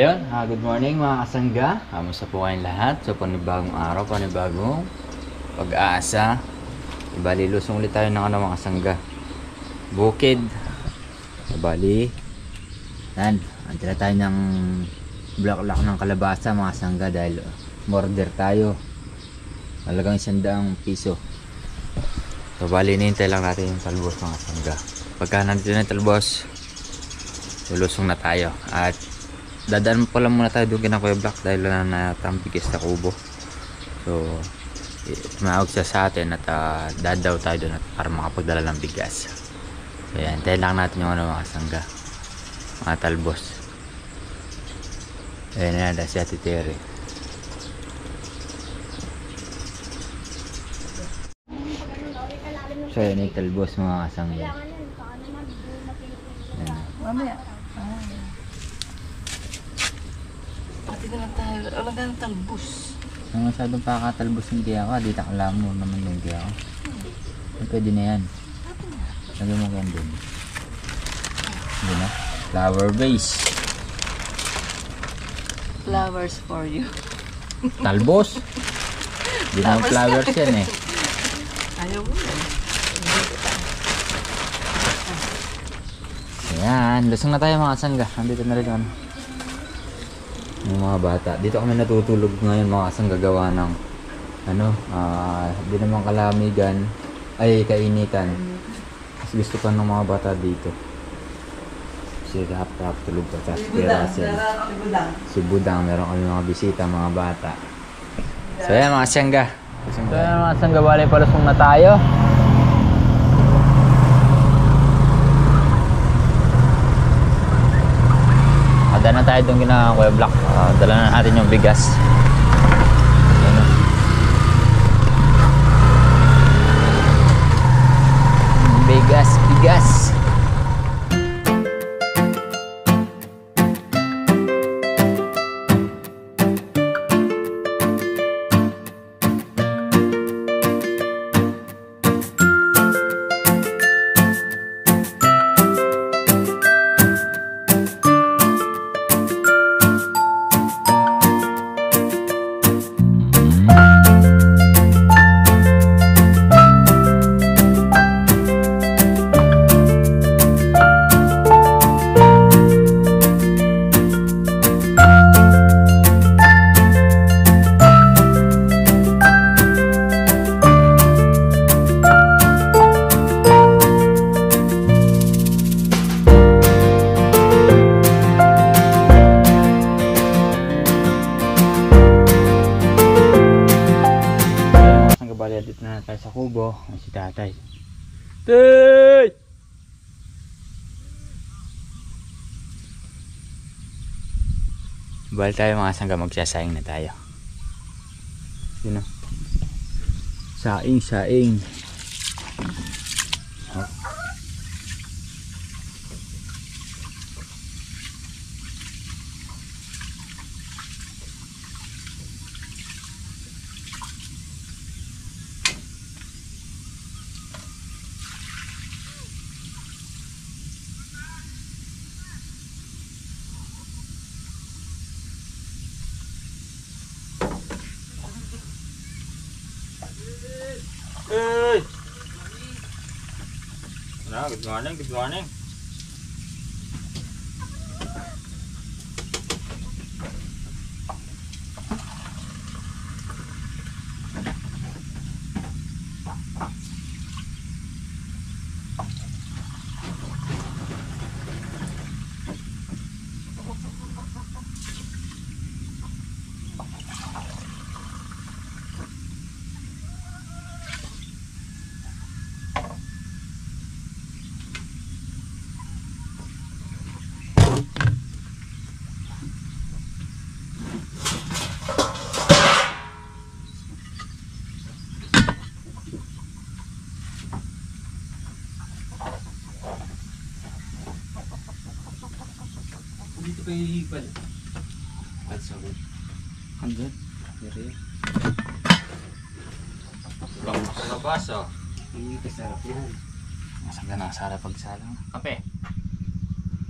ayun, good morning mga kasangga. Kamusta po kayong lahat? So panibagong araw, panibagong pag-aasa. Bali, lusong ulit tayo ng mga kasangga. Bukid. Bali, yan, antila tayo ng block ng kalabasa mga kasangga dahil order tayo. Talagang 100 piso. So bali, nihintay lang natin yung talbos mga kasangga. Pagka nandito na yung talbos, lulusong na tayo. At dadaan pa lang muna tayo doon kina Kuya Black dahil wala na tambigis na kubo. So tumawag siya sa atin at dadaw tayo doon para makapagdala ng bigas. So yan, tayo lang natin yung mga kasangga, mga talbos. Ayan na nada si Ate Terry. So yan yung talbos mga kasangga. Mamaya. Pati na lang tayo. Wala ka ng talbos. Ang masyadong pakatalbos yung kaya ka, di takala mo naman yung kaya ka. Pwede na yan. Lagyan mo kayan din. Hindi na. Flower base. Flowers for you. Talbos? Hindi naman flowers yan eh. Ayaw mo yan. Ayan, lusong na tayo mga kasangga. Nandito na rin yung mga bata. Dito kami natutulog ngayon mga kasangga, gawa ng di naman kalamigan ay kainitan. Mas gusto pa ng mga bata dito. Si Rap tulog pa. Si Budang, meron kami mga bisita, mga bata. So yan mga kasangga. So yan mga kasangga, bali palusong na tayo. Dala na tayo doon kina Kuya Black. Dala na natin yung bigas. Ayan. Bigas. Dito na tayo sa kubo. Si tatay. Tay! Bali tayo mga kasangga, magsasaing na tayo. Yun o. Saing. Hey! Good morning. Dito kayo hihipad. At sabon. Andyan. Diri. Ibang makalabas oh. Hindi kasarap yan. Masagda na sarap pagsalang. Kape.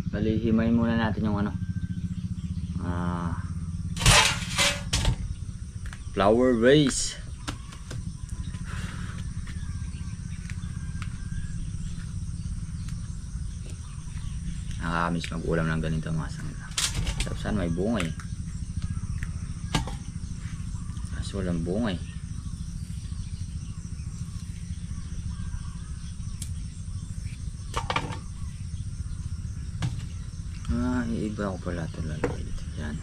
Bali, himayin muna natin yung Flower vase. Nakakamiss mag-ulam ng ganito mga sangga. Tapos saan may bunga eh. Kaso walang bunga eh. Iiba ko pala ito lalagay dito. Yan.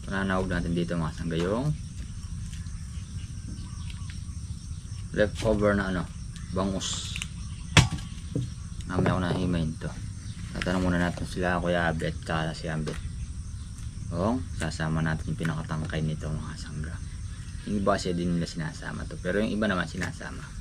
Pananawag natin dito mga sangga yung leftover na ano, bangus. Mamaya ko na himayin to. Tatanong muna natin sila Kuya Abet kala si Ambet. Sasama natin yung pinakatangkay nito mga sangga. Yung iba kasi din nila sinasama to, pero yung iba naman sinasama.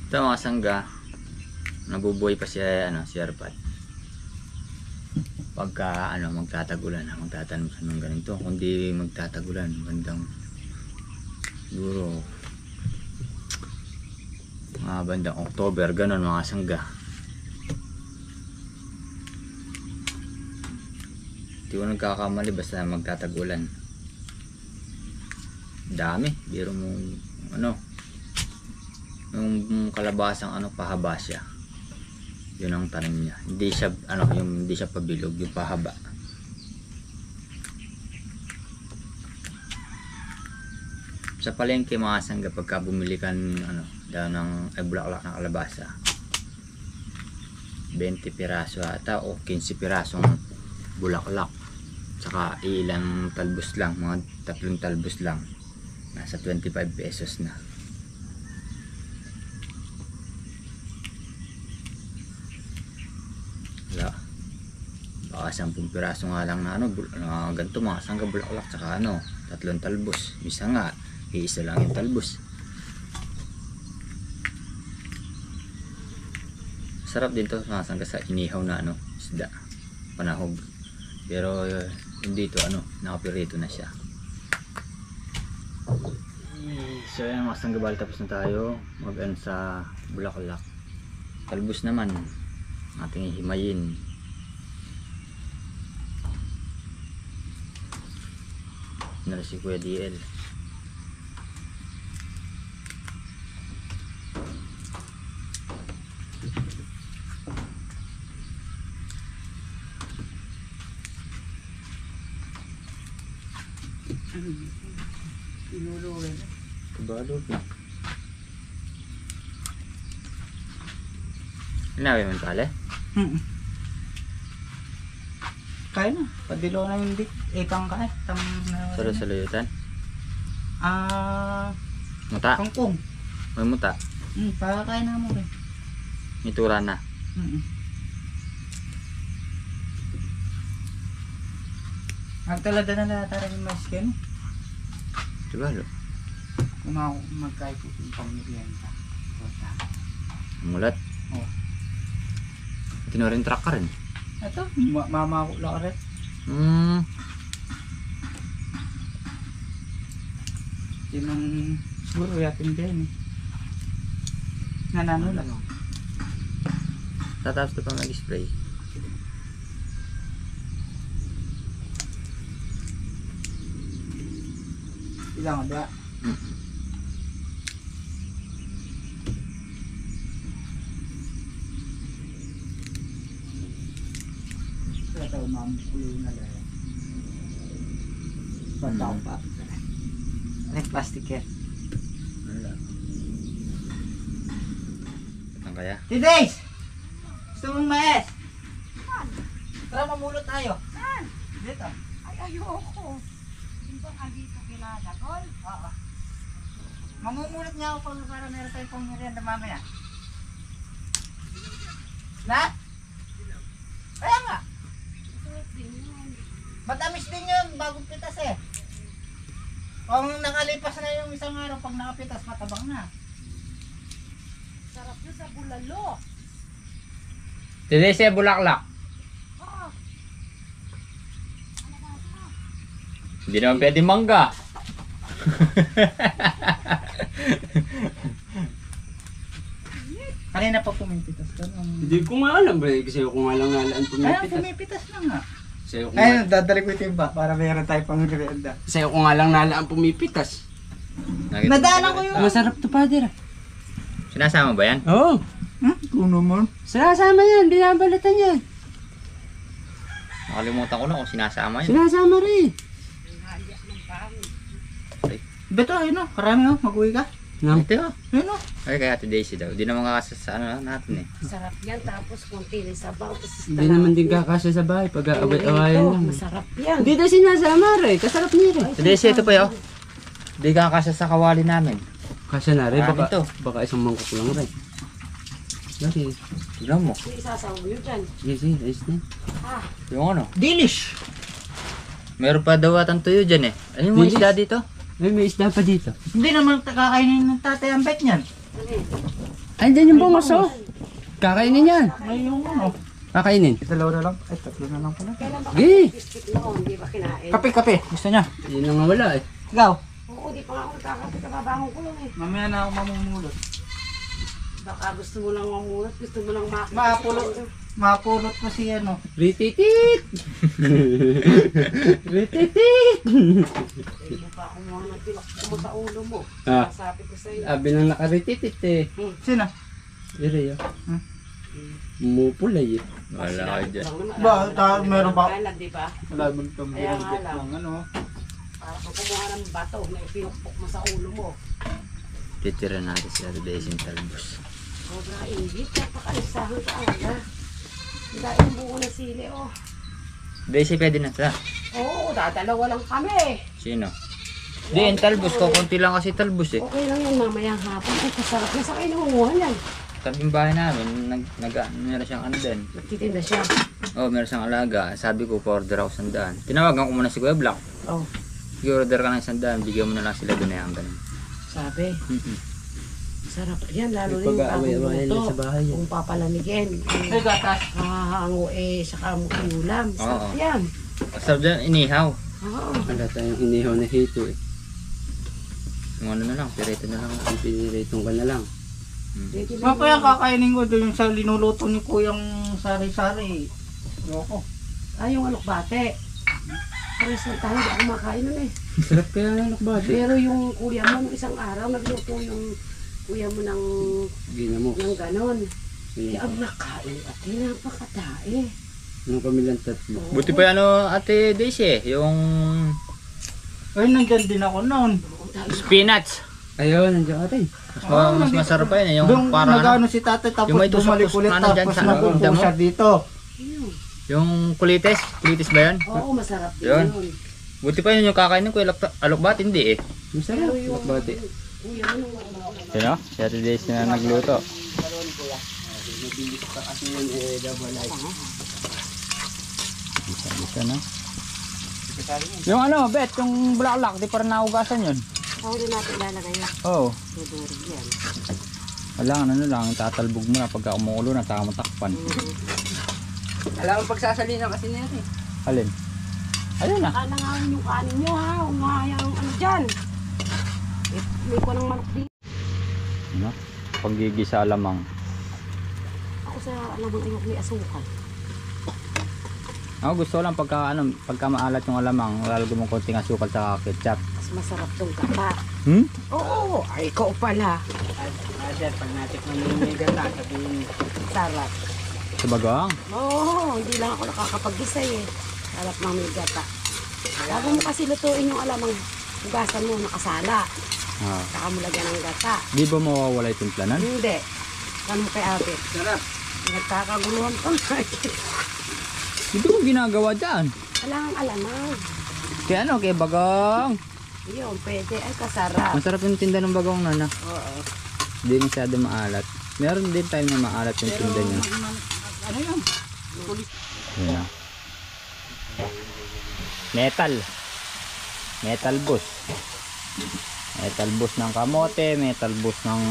Ito mga sangga, nabubuhay pa siya si Arpat. Pagka magtatagulan, magtatanim siya ng ganito. Kundi magtatagulan, bandang siguro bandang October, ganon mga sangga. Hindi ko nagkakamali basta magtatagulan. Dami, biro mo yung kalabasang pahaba siya. Yun ang tanim niya. Hindi siya hindi siya pabilog, yung pahaba. Sa palengke mga sangga, pagka bumili ka ng bulaklak ng kalabasa, 20 piraso ata o 15 pirasong bulaklak, saka ilang talbos lang, mga 3 talbos lang, nasa 25 pesos na. Baka 10 piraso nga lang na ganito mga sangga bulaklak, saka 3 talbos. Misa nga iisa lang yung talbos. Sarap din to mga sangga sa inihaw na isda, panahog. Pero hindi to nakapirito na siya. So yan mga sangga, bali tapos na tayo sa bulaklak. Talbos naman ating himayin. Na si Kuya DL. Pinuluin. Kabalo pa. Inawi mo pala? Kaya na. Padilo na yung ikang kaya. Sa layutan? Muta? Kangkong. May muta? Kaya na mo rin. Mitura na? Nagtalada na lahat rin yung mais kayo. Kabalo? Kung ako magkaya po yung pamilyenta. Mulat? Oo. Tinurin truck ka rin? Ito, mama ko lang rin. Yun ang siguro yatin din. Nanano lang. Tatapos na pa mag-spray. Ilang ba? Ito, mamukulo na lang. Pagkaw pa. Ano plastic yan? Wala. Saan kaya? Tidays! Gusto mong mais? Tara, mamulot tayo. Saan? Dito. Ay, ayoko. Hindi ka dito kila Dagol? Oo. Mamumulot niya ako para meron tayong pang merienda mamaya. Na? Kaya nga. Sarap din yun. Matamis din yun, bagong pitas eh. Kung nakalipas na yung isang araw, pag nakapitas, matabang na. Sarap yun sa bulalo. Today siya bulaklak. Ah, Hindi naman pwede mangga. Kanina pa pumipitas doon. Hindi ko nga alam ba, kasi ako nga lang nalaan Ayun, pumipitas. pumipitas na nga. Sa'yo ko Ayun, nga, dadali ko ito yung ba para meron tayo pang merienda. sa'yo ko nga lang nalaan pumipitas. Nadaanan ko yung... Masarap to, Father. Sinasama ba yan? Oo. Kung naman. Sinasama yan, binabalatan yan. Nakalimutan ko na kung sinasama yan. Sinasama rin. Beto, ayun o. Karami o. Mag-uwi ka. Nang, Ito oh. Ayun o. Ay kaya Ate Daisy daw. Di naman kakasa sa ano natin eh. sarap yan. Tapos konti rin sabaw. hindi naman din kakasya sa bahay pag aaway-awayan lang. Masarap yan. Hindi daw sinasama rin, kasarap niya rin. Ate Daisy, ito pa yun. Di kakasa sa kawali namin. Kasya na rin, Marami to. baka isang mangkok lang rin. Lari, Tignan mo. May isasaw yun dyan. sige, sige, ayos na. Ah, Yung ano. Delish. Meron pa daw atang tuyo dyan eh. Ano yung mga Dilis? isda dito? May isda pa dito. Hindi naman kakainin ng tatay ang bet niyan. ano eh. Ay, dyan yung bungos oh. Kakainin yan. May yung ano. Kakainin. Dalawa na lang. Ay, tatlo na lang pala. Kailan ba Sige. kayo biscuit noon? Di ba kinain? Kape. Gusto niya. Yun ang wala eh. Ikaw. Oo, di pa nga ako nakakape. Kababangon ko lang eh. Mamaya na ako mamumulot. Baka gusto mo lang mamulat. Gusto mo lang makita. Mapulot. Mapulot mo si ano. Rititit! Rititit! Hindi mo pa ako mga nagtilak mo sa ulo mo. Ah. Sabi ko sa'yo. Abi nang nakarititit eh. Sino? Iri yun. Hmm? Mupulay eh. Wala ka dyan. Meron ba? Kailan, di ba? Wala mo itong Kaya nga binigit lang. ng ano. Para kung kumuha ng bato na ipinukpok mo sa ulo mo. Titira natin si Ate Daisy yung talbos. Sobra ingit. Napakalisahan ka ala. Ang daing buo na sili oh. Daisy pwede na sa. Oo, dadalawa lang kami. Sino? Di, yung talbos ko. Kunti lang kasi talbos eh. Okay lang yan mamayang hapon. Ay, kasarap na sa kayo nangunguha yan. Tabing bahay namin, meron siyang ano din. Nagtitinda siya. Oh, meron siyang alaga. Sabi ko, pa-order ako 100. Tinawagan ko muna si Kuya Black. Oh, I-order ka ng 100, bigyan mo na lang sila doon na ganun. sabi. Sarap yan. Lalo rin yung Pag-aaway-awayan lang bagong sa bahay yan. kung papalamigin. Ay, gatas. Hahango eh, saka mo ulam. Sarap Oo. yan. Sarap dyan, inihaw. Oo. Wala tayong inihaw na hito eh. Yung ano na lang, pirito na lang. Ang piniritong ka na lang. Pwede lang Mamaya yan. kakainin ko doon sa linuluto ni Kuyang sari-sari. Yoko. Ay, yung alokbate. Pares na tayo, di ako makain nun eh. Sarap kaya ng lakbati. Pero yung kuya mo nung isang araw, nagluto yung kuya mo Ginamok. ng ganon. Sige. Kaya ang nakain at napakatae. Anong kamilang tatlo? Buti pa yung ano, Ate Daisy, yung Ay, nandyan din ako noon. spinach. Ayun, nandiyan ka rin. Mas masarap pa yun eh, yung Doon parang ano, nag-ano si tatay tapos yung may bumalik tusok-tusok ulit na nandyan tapos sa napupo damo. siya dito. Yun. yung kulites ba yun? Oo, masarap Yun. yun. Buti pa yun yung kakainin ko, alokbat, hindi eh. Masarap. Pero yung Lakbati. kuya mo nung Sino? Si Ate Daisy na nagluto. Kasi yun eh, double light. Isa na. Yung ano, Bet, yung bulaklak, di pa rin naugasan yun. ako din natin lalagay yan. Oo. Sudurig yan. Wala, ano lang, tatalbog mo na pagka umuulo na, taka matakpan. Alam mo pagsasalina kasi nila eh. Alin? Ayun na. Baka nangawin yung kanin nyo ha. Umahayang ano dyan. May ko ng manok dito. Ano? Paggigisa alamang. Ako sa alamang ayok may asukal. Ako gusto lang pagka maalat yung alamang, lalagyan mo konting asukal sa ketchup. Mas masarap tong kapa. Hmm? Oo, ay ikaw pala. Adel, pag natikman mo yung gata, sabihin Sarap. Sa bagang? Oo, hindi lang ako nakakapag-gisa eh. Sarap ng may gata. Bago mo kasi lutuin yung alamang hugasan mo, nakasala. Ah. Saka mo lagyan ng gata. Di ba mawawala yung timplanan? Hindi. Ano mo kay ate? sarap. Nagkakaguluhan pa nga. Hindi ko ginagawa dyan. Kailangan alamang. Kaya ano, kay bagang. Yun, pwede. Ay, kasarap. Masarap yung tinda ng bagong nana. Oo. Hindi masyado maalat. Meron din time na maalat yung tinda niya. Ano yun? Yun na. Metal. Metal boss. May talbos ng kamote, may talbos ng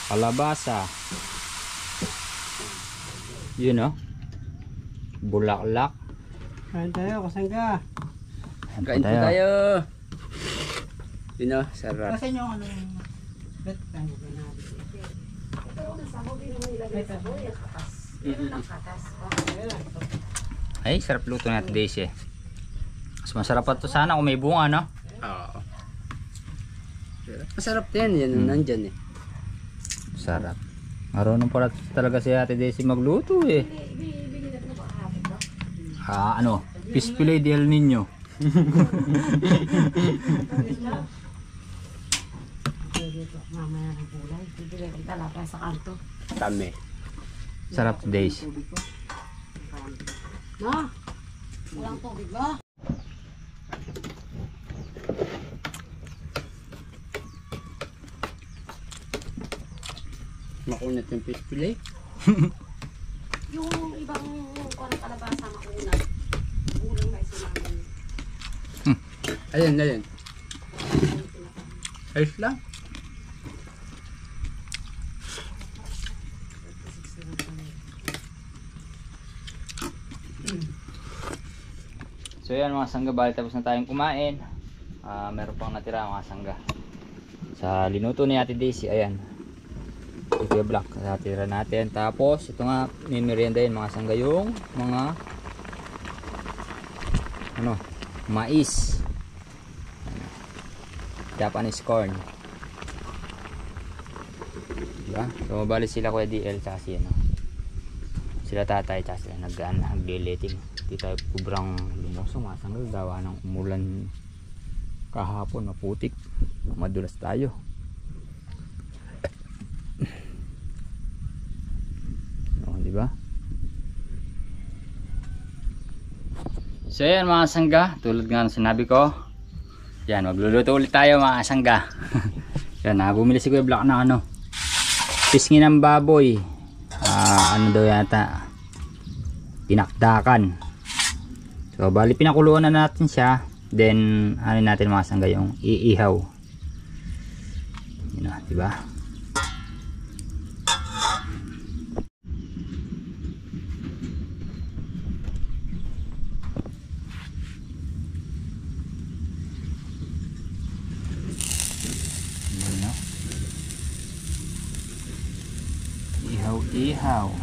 kalabasa. Yun oh. Bulaklak. Kain tayo, kasangga. Kain po tayo. Yun o, sarap. Kasi yung ano yung... Bet, kain ko na. Ay, sarap luto natin Daisy. Mas masarap pa to sana kung may bunga, no? Oo. Masarap din yan, nandyan eh. Sarap. Marunong pala talaga si Ate Daisy magluto eh. Ano? Fish fillet del Nino. Mamaya ng kulay. Bibili ng talapay sa kanto. Tami. Sarap Daisy. No? Walang tubig ba? Makunat yung fish fillet. Yung ibang kuwan kalabasa makunat. Ulang na isa namin. Ayun. Ayos lang. So yan mga sangga, bali tapos na tayong kumain. Meron pang natira mga sangga. Sa linuto ni Ate Daisy, ayan. Ito yung black, natira natin. Tapos ito nga, may merienda yun mga sangga, yung mga mais. Japanese corn. Diba? So bali sila Kuya DL tsaka si sila tatay tsaka sila nagliliting. Hindi tayo kubrang lumusong mga sangga, gawa ng umulan kahapon, maputik, madulas tayo. Diba? So yan mga sangga, tulad nga ng sinabi ko, yan, magluluto ulit tayo mga sangga. Yan, bumili si Kuya Black na pisngi ng baboy. Ano daw yata, pinakdakan. So bali pinakuluan na natin siya, then ano natin mga sangga, yung iihaw. Yun na, diba? Ihaw.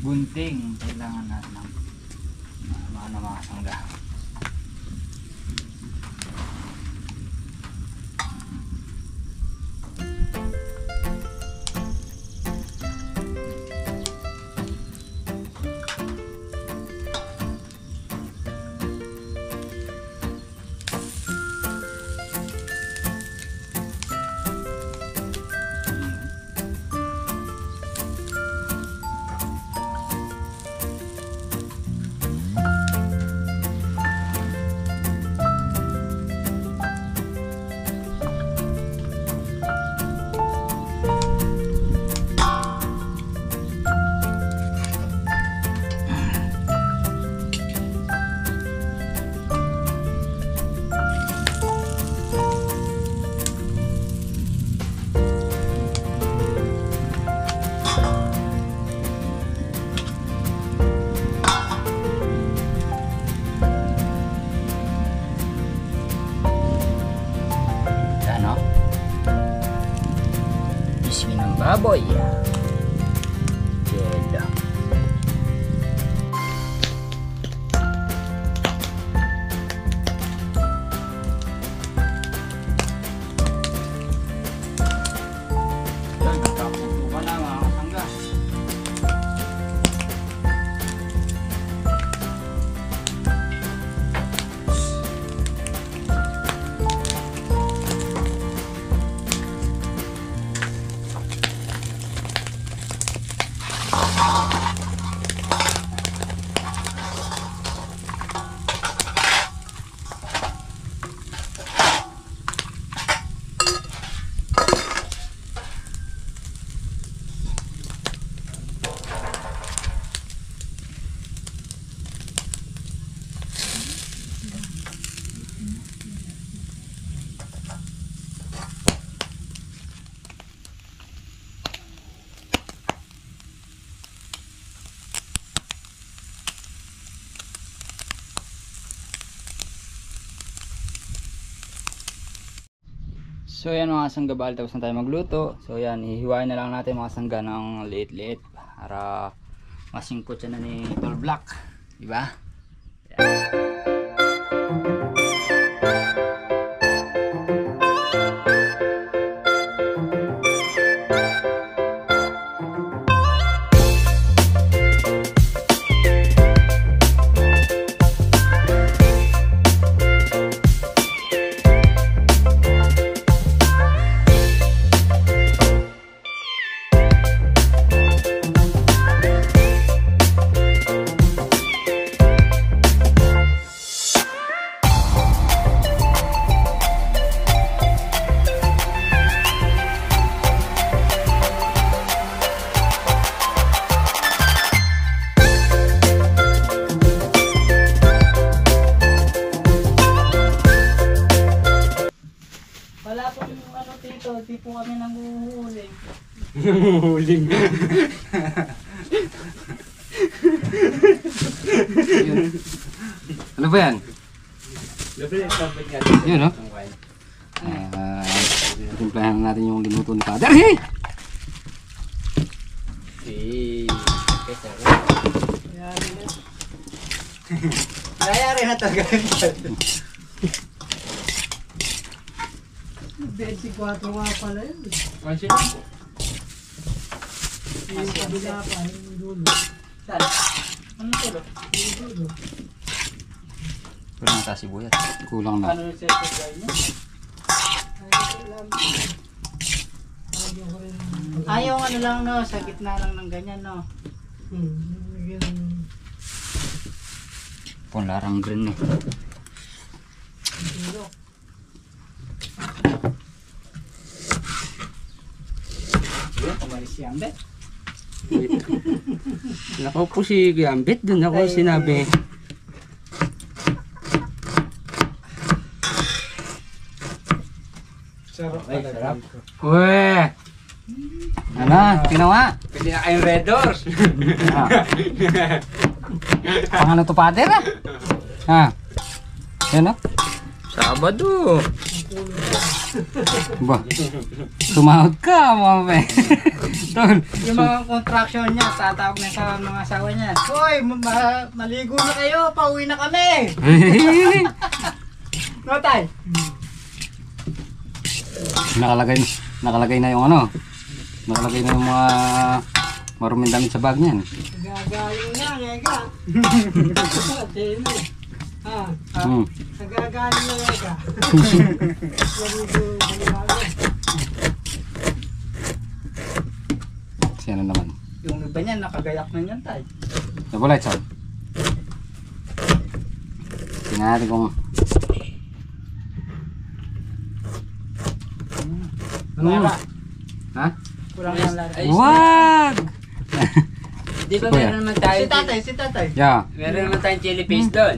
Gunting kailangan natin ng mga sangga. Baboy. Ganda. So yan mga sangga, bali tapos na tayo magluto. So yan, ihiwain na lang natin mga sangga ng liit-liit para masingkot siya na ni Tol Black, diba? Yan. Wala pong ano dito, di po kami nanguhuli. Huling. Ano ba yan? Yun, no? Timplahan natin yung linuto ni Father. Hey! Nangyari na to, ganyan. 24 nga pala yun. Yung kabila pa, yung dulo. Saan? Ano dulo? Yung dulo. Kulang na sibuyas. Kulang na. Ano yung set-up niya? Ayaw ano lang no, sa gitna lang ng ganyan no. Larang green eh. Umalis si Ambet. Nakaupo si Gambit, dun ako sinabi. Sarap Ay, sarap. Uwe! Ano? Ginawa? Pili na kayong Red Doors. Pang ano to, Father, ah? Ha? Yan, no? Sabado. Ba? Tumawag ka, mga pe. Tol. Yung mga contraction niya, tatawag na sa mga asawa niya. Hoy, maligo na kayo, pauwi na kami. No, tay? Nakalagay na yung ano. Nakalagay na yung mga maruming damit sa bag niyan. Nagagaling na, ngega. Dino. Ha? Nagagaling na, ngega. Si ano naman. Yung iba niya, nakagayak na niyan, tay. Nabulit, son. Tingnan natin kung... Lara. Ha? Kurang lang lara. Wag! Di ba meron naman tayo? Si tatay. Yeah. Meron naman tayong chili paste doon.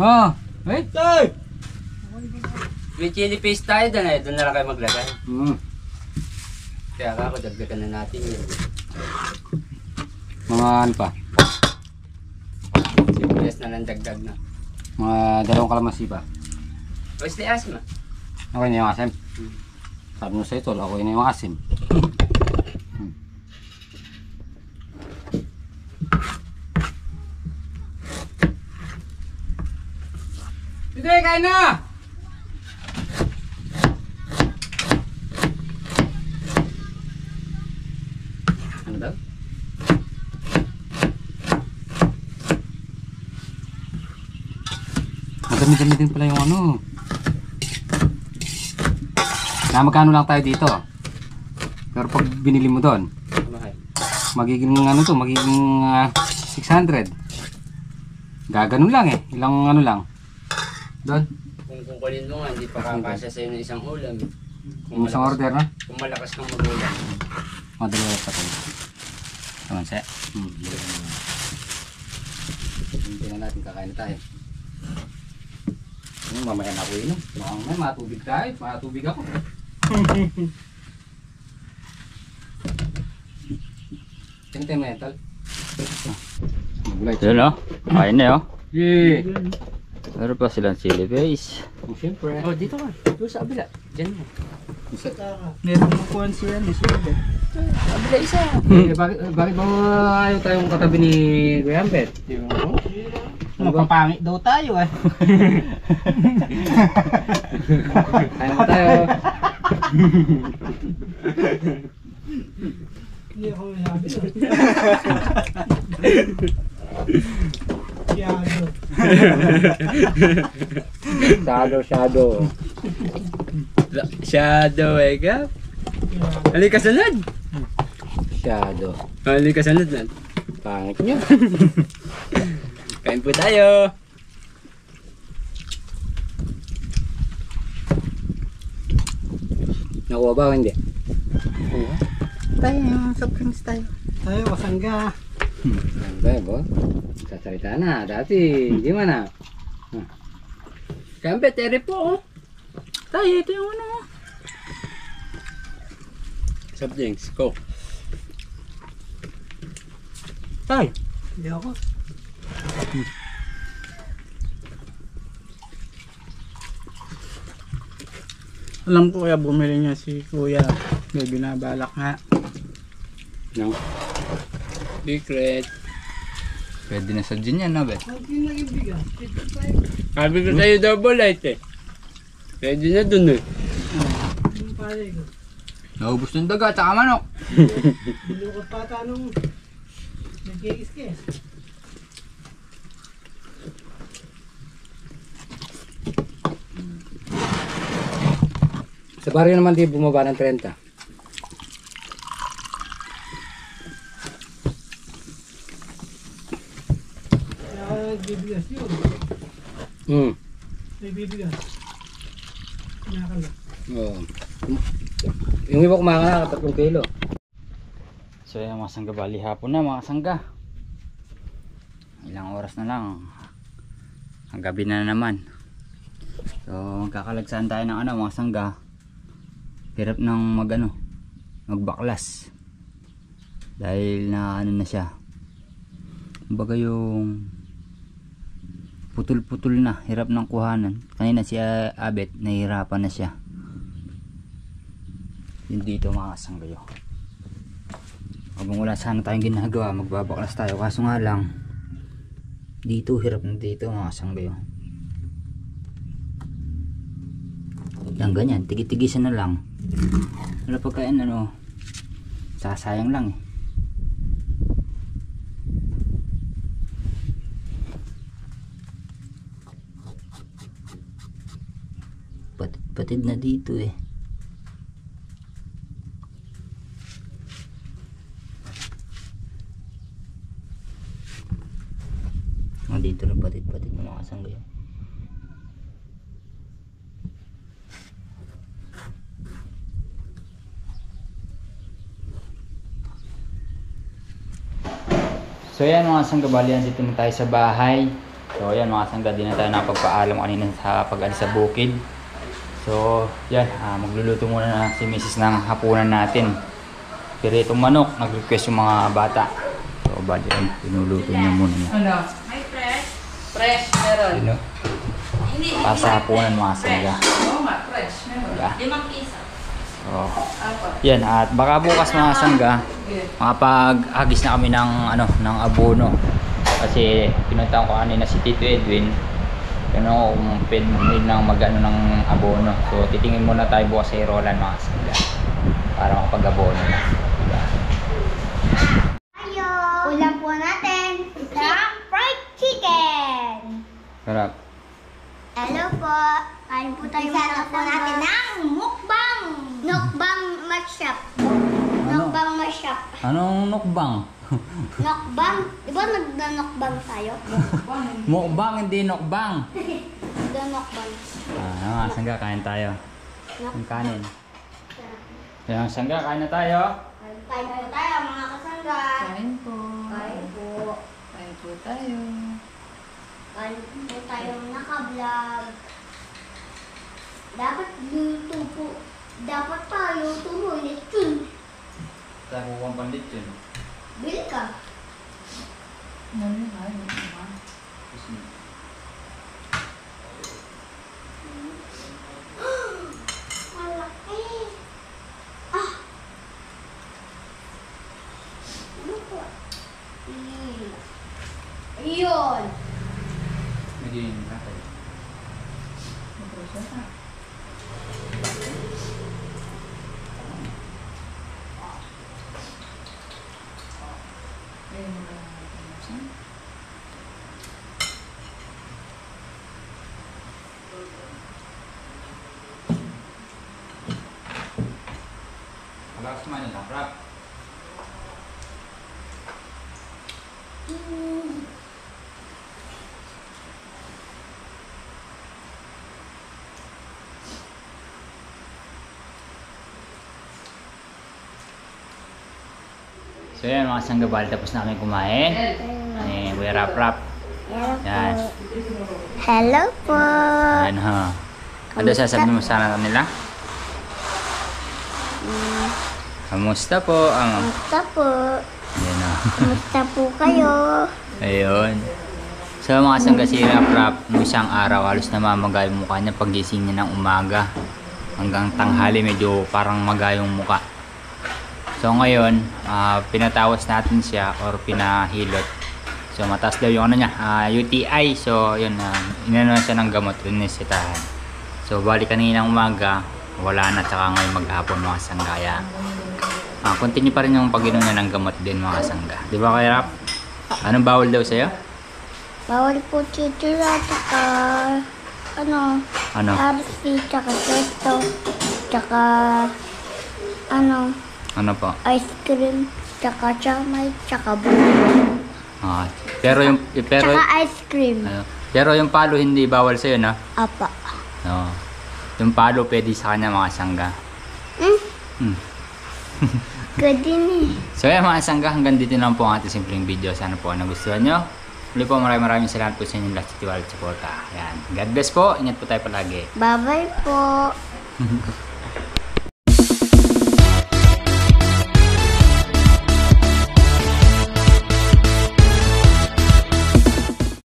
Oh! Wait! Tay! May chili paste tayo doon eh. Doon na lang kayo maglagay. Kaya ako, dagdagan na natin yun. mga ano pa? Sibuyas na lang dagdag na. Mga 2 kalamansi pa. O isli asma. Okay na yung asim. Sabi mo sa ito, ako na yung asim. Sige, kain na! Ano daw? Madami-dami din pala yung ano. Na magkano lang tayo dito. Pero pag binili mo doon, magiging ano to, magiging 600. Gaganon lang eh. Ilang ano lang. Doon. Kung kukunin mo nga, hindi pa kakasya sa'yo ng isang ulam. Yung isang order na. Kung malakas kang magulang. Mga 2 pa tayo. Kamanse. Hindi na natin kakain na tayo. Mamaya na ako inom. Mamaya matubig tayo. Matubig ako. Tingnan mo yan, tol. Maglay. Yun o. Kain na o. Yeah. Meron pa silang chili paste. Siyempre. Oh, dito ka. Doon sa abila. Diyan mo. Meron mo po siya ni Sugar. Kabila isa. Bakit ba ayaw tayong katabi ni Kuya Ambet? Mapapangit daw tayo eh. Ayaw mo tayo. Hindi ako masabi. Shadow. Shadow, eh ka? Halika sunod. Shadow. Halika sunod na. Pangit niya. Kain po tayo. Nakuha ba o hindi? Tayo, soft drinks tayo. Tayo, kasangga. Ano ba bo? Sasalita na. Dati, hindi man na. Kampe, tere po. Oh. Tayo, ito yung ano. Soft drinks, Coke. Tayo. Hindi ako. Alam ko kaya bumili niya si Kuya. May binabalak nga. No? Secret. Pwede na sa gin yan, no, Bet? Sabi ko sa'yo double light eh. Pwede na dun eh. Naubos ng daga, tsaka manok. Bilukot pa tanong. Nagkikis-kis. Sa baryo naman di bumaba ng 30. Bibigas yun. May bibigas. Kinakala. Oo. Yung iba kumakala ka 3 kilo. So yan mga sangga, bali hapon na mga sangga. Ilang oras na lang. Ang gabi na naman. So magkakalagsan tayo ng mga sangga. Hirap ng magbaklas. Dahil na na siya. Kumbaga yung putol-putol na, hirap ng kuhanan. Kanina si Abet nahihirapan na siya. Yun dito mga kasanggayo. Habang wala sana tayong ginagawa, magbabaklas tayo. Kaso nga lang, dito hirap na dito mga kasanggayo. Yan ganyan, tigi-tigisan na lang. Wala pagkain sasayang lang eh. Patid na dito eh. Dito rin patid-patid ng mga kasanggayo. So yan mga sangga, balian dito na tayo sa bahay. So yan mga sangga, di na tayo napagpaalam kanina sa pag-alis sa bukid. So yan, magluluto muna na si Mrs. ng hapunan natin. Piritong manok, nag-request yung mga bata. So balian, pinuluto niya muna niya. Ano? May fresh? Fresh, meron. Yun o. Para sa hapunan mga sangga. Oo nga, fresh, meron. Diba? 5 piso. So yan, at baka bukas mga sangga, makapag-agis na kami ng abono. Kasi pinuntahan ko kanina si Tito Edwin kung pwede ng ng abono. So titingin muna tayo bukas sa Roland mga sangga para makapag-abono na. Diba? Ulam po natin isang fried chicken. Sarap. Hello po. Kain po tayo po natin ng mukbang. Mukbang mashup. Mukbang mashup. Anong nukbang? Nokbang. Di ba nagda-nokbang tayo? Mukbang, hindi nukbang. Nagda-nokbang. Mga sangga, kain tayo. Yung kanin. Yung sangga, kain na tayo. Kain po tayo mga kasangga. Kain po. Kain po. Kain po tayo. Kain po tayong naka-vlog. Dapat luto po. Dapat pa luto mo. Lechon. Tayo kung pandit yun. Bili ka. Malaki. din tatay. Malakas kumain ng rap. So yan mga sanggabal, tapos na kami kumain. We rap. Yan. Hello po. Yan ha. Ano sasabihin mo sana kanila? Kamusta po? Kamusta po? Yan ha. Kamusta po kayo? Ayun. So mga sanggasira prap, nung isang araw halos namamagay yung mukha niya pagising niya ng umaga. Hanggang tanghali medyo parang magayong mukha. So ngayon, pinatawas natin siya or pinahilot. So mataas daw yung ano niya, UTI. So yun, inanuan siya ng gamot, rinisitahan. So bali kaninang umaga, wala na, tsaka ngayon maghapon mga sanggaya. Continue pa rin yung pag-inom niya ng gamot din mga sangga. Di ba kay Rap? Anong bawal daw sa'yo? Bawal po titira, tsaka ano? RC, tsaka keto, tsaka Ano po? ice cream, tsaka chamay, tsaka bulo. Tsaka ice cream. Pero yung palo hindi bawal sa'yo, no? Apa. No. Yung palo pwede sa kanya mga sangga. Good din eh. So yan mga sangga, hanggang dito lang po ang ating simpleng video. Sana po nagustuhan nyo. Muli po maraming salamat po sa inyong lahat sa tiwala at suporta. Yan. God bless po. Ingat po tayo palagi. Bye-bye po.